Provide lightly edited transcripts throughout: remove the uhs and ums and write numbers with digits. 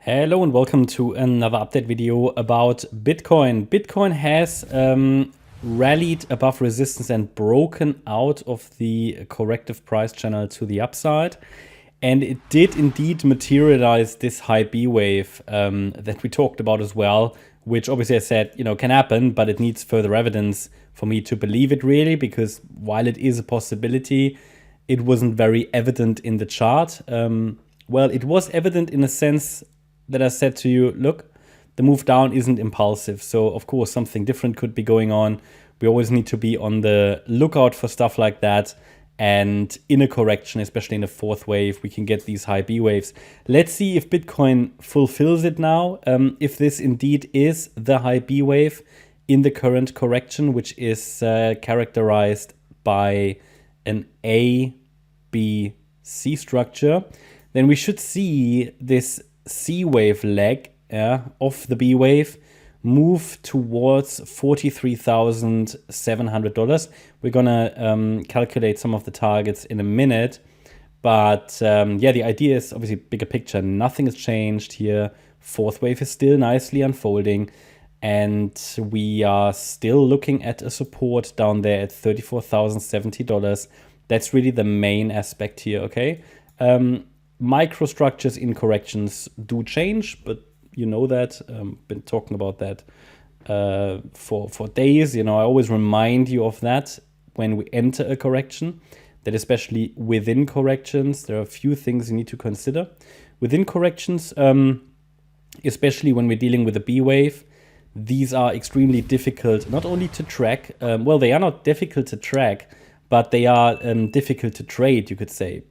Hello and welcome to another update video about Bitcoin. Bitcoin has rallied above resistance and broken out of the corrective price channel to the upside. And it did indeed materialize this high B wave that we talked about as well, which obviously I said, can happen, but it needs further evidence for me to believe it really, because while it is a possibility, it wasn't very evident in the chart. Well, it was evident in a sense that I said to you, look, the move down isn't impulsive. So of course, something different could be going on. We always need to be on the lookout for stuff like that. And in a correction, especially in a fourth wave, we can get these high B waves. Let's see if Bitcoin fulfills it now. If this indeed is the high B wave in the current correction, which is characterized by an A, B, C structure, then we should see this C wave leg of the B wave move towards $43,700. We're gonna calculate some of the targets in a minute, but yeah, the idea is obviously bigger picture. Nothing has changed here. Fourth wave is still nicely unfolding, and we are still looking at a support down there at $34,070. That's really the main aspect here. Okay. Microstructures in corrections do change, but you know that. Been talking about that for days. I always remind you of that when we enter a correction, that especially within corrections, there are a few things you need to consider. Within corrections, especially when we're dealing with a B wave, these are extremely difficult, not only to track, well, they are not difficult to track, but they are difficult to trade, you could say,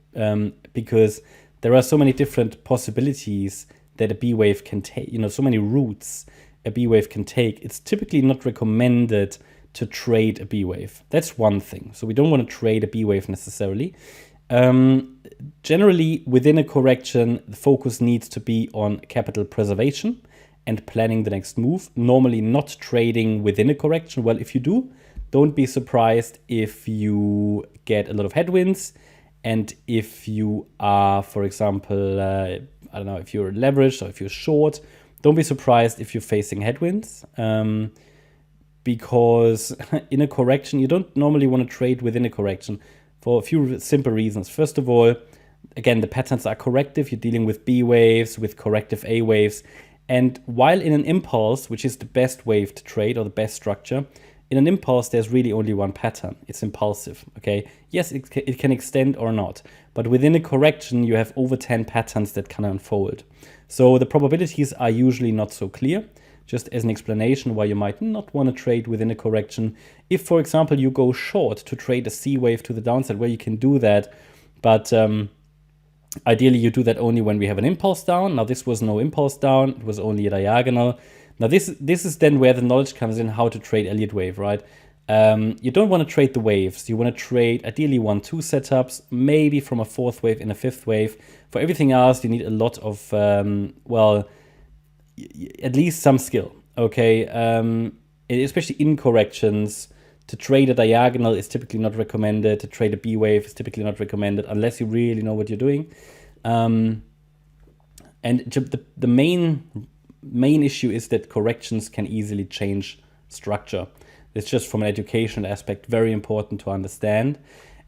because there are so many different possibilities that a B wave can take, so many routes a B wave can take. It's typically not recommended to trade a B wave. That's one thing. So we don't want to trade a B wave necessarily. Generally, within a correction, the focus needs to be on capital preservation and planning the next move. Normally not trading within a correction. Well, if you do, don't be surprised if you get a lot of headwinds. And if you are, for example, I don't know, if you're leveraged or if you're short, don't be surprised if you're facing headwinds, because in a correction, you don't normally want to trade within a correction for a few simple reasons. First of all, again, the patterns are corrective. You're dealing with B waves, with corrective A waves. And while in an impulse, which is the best wave to trade or the best structure, in an impulse, there's really only one pattern. It's impulsive, okay? Yes, it can extend or not. But within a correction, you have over 10 patterns that can unfold. So the probabilities are usually not so clear. Just as an explanation why you might not want to trade within a correction. If, for example, you go short to trade a C wave to the downside, where you can do that. But ideally, you do that only when we have an impulse down. Now, this was no impulse down. It was only a diagonal. Now, this is then where the knowledge comes in, how to trade Elliott Wave, right? You don't want to trade the waves. You want to trade ideally 1-2 setups, maybe from a fourth wave and a fifth wave. For everything else, you need a lot of, well, at least some skill, okay? Especially in corrections, to trade a diagonal is typically not recommended. To trade a B wave is typically not recommended unless you really know what you're doing. And the main issue is that corrections can easily change structure. It's just from an educational aspect very important to understand.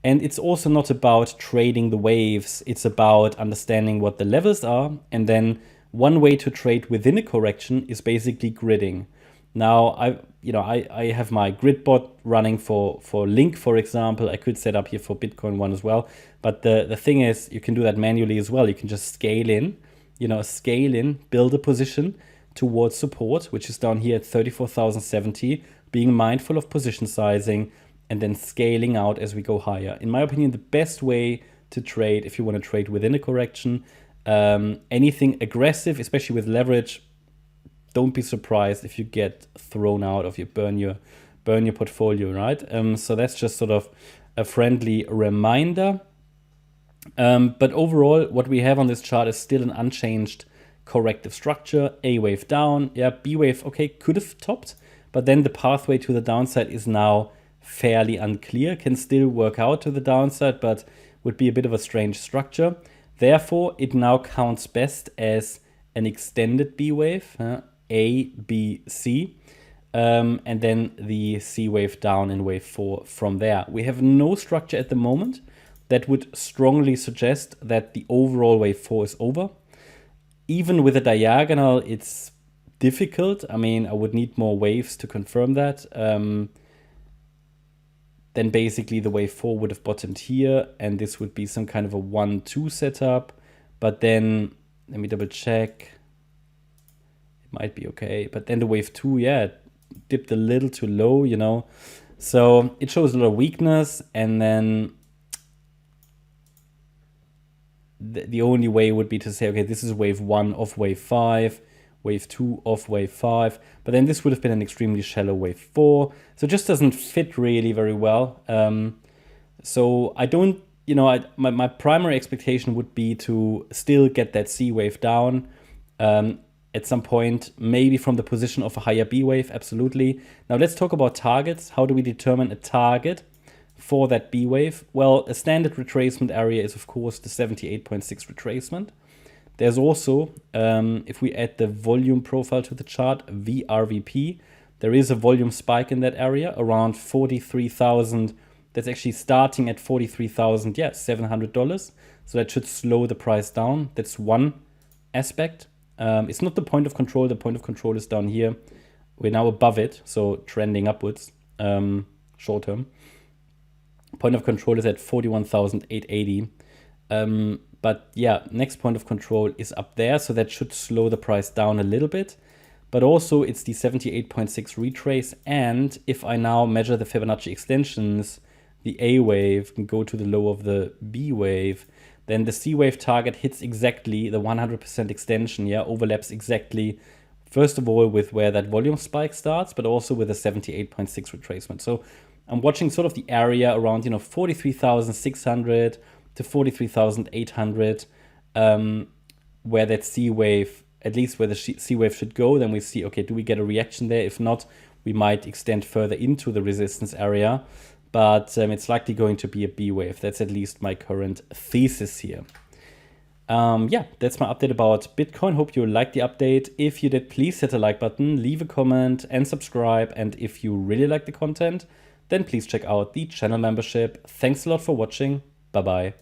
And it's also not about trading the waves. It's about understanding what the levels are. And then one way to trade within a correction is basically gridding. Now, I have my grid bot running for Link, for example. I could set up here for Bitcoin one as well. But the thing is, you can do that manually as well. You can just scale in. Build a position towards support, which is down here at 34,070, being mindful of position sizing and then scaling out as we go higher. In my opinion, the best way to trade, if you want to trade within a correction, anything aggressive, especially with leverage, don't be surprised if you get thrown out of burn your portfolio, right? So that's just sort of a friendly reminder. But overall, what we have on this chart is still an unchanged corrective structure. A wave down, yeah, B wave, okay, could have topped, but then the pathway to the downside is now fairly unclear. Can still work out to the downside, but would be a bit of a strange structure. Therefore, it now counts best as an extended B wave, A, B, C, and then the C wave down in wave 4 from there. We have no structure at the moment that would strongly suggest that the overall wave 4 is over. Even with a diagonal, it's difficult. I mean, I would need more waves to confirm that. Then basically the wave 4 would have bottomed here, and this would be some kind of a 1-2 setup. But then, let me double check. It might be okay. But then the wave 2, yeah, dipped a little too low, you know. So it shows a lot of weakness, and then the only way would be to say, okay, this is wave 1 of wave 5, wave 2 of wave 5, but then this would have been an extremely shallow wave 4, so it just doesn't fit really very well. So I don't, you know, my primary expectation would be to still get that C wave down at some point, maybe from the position of a higher B wave, absolutely. Now let's talk about targets. How do we determine a target for that B wave? Well, a standard retracement area is of course the 78.6 retracement. There's also, if we add the volume profile to the chart, VRVP, there is a volume spike in that area around 43,000. That's actually starting at $43,000, yeah, $700. So that should slow the price down. That's one aspect. It's not the point of control. The point of control is down here. We're now above it, so trending upwards, short term. Point of control is at 41,880. But yeah, next point of control is up there, so that should slow the price down a little bit. But also it's the 78.6 retrace, and if I now measure the Fibonacci extensions, the A wave can go to the low of the B wave, then the C wave target hits exactly the 100% extension, yeah, overlaps exactly, first of all, with where that volume spike starts, but also with a 78.6 retracement. So I'm watching sort of the area around, you know, 43,600 to 43,800, where that C wave, at least where the C wave should go. Then we see, okay, do we get a reaction there? If not, we might extend further into the resistance area, but it's likely going to be a B wave. That's at least my current thesis here. Yeah, that's my update about Bitcoin. Hope you liked the update. If you did, please hit the like button, leave a comment and subscribe. And if you really like the content, then please check out the channel membership. Thanks a lot for watching. Bye-bye.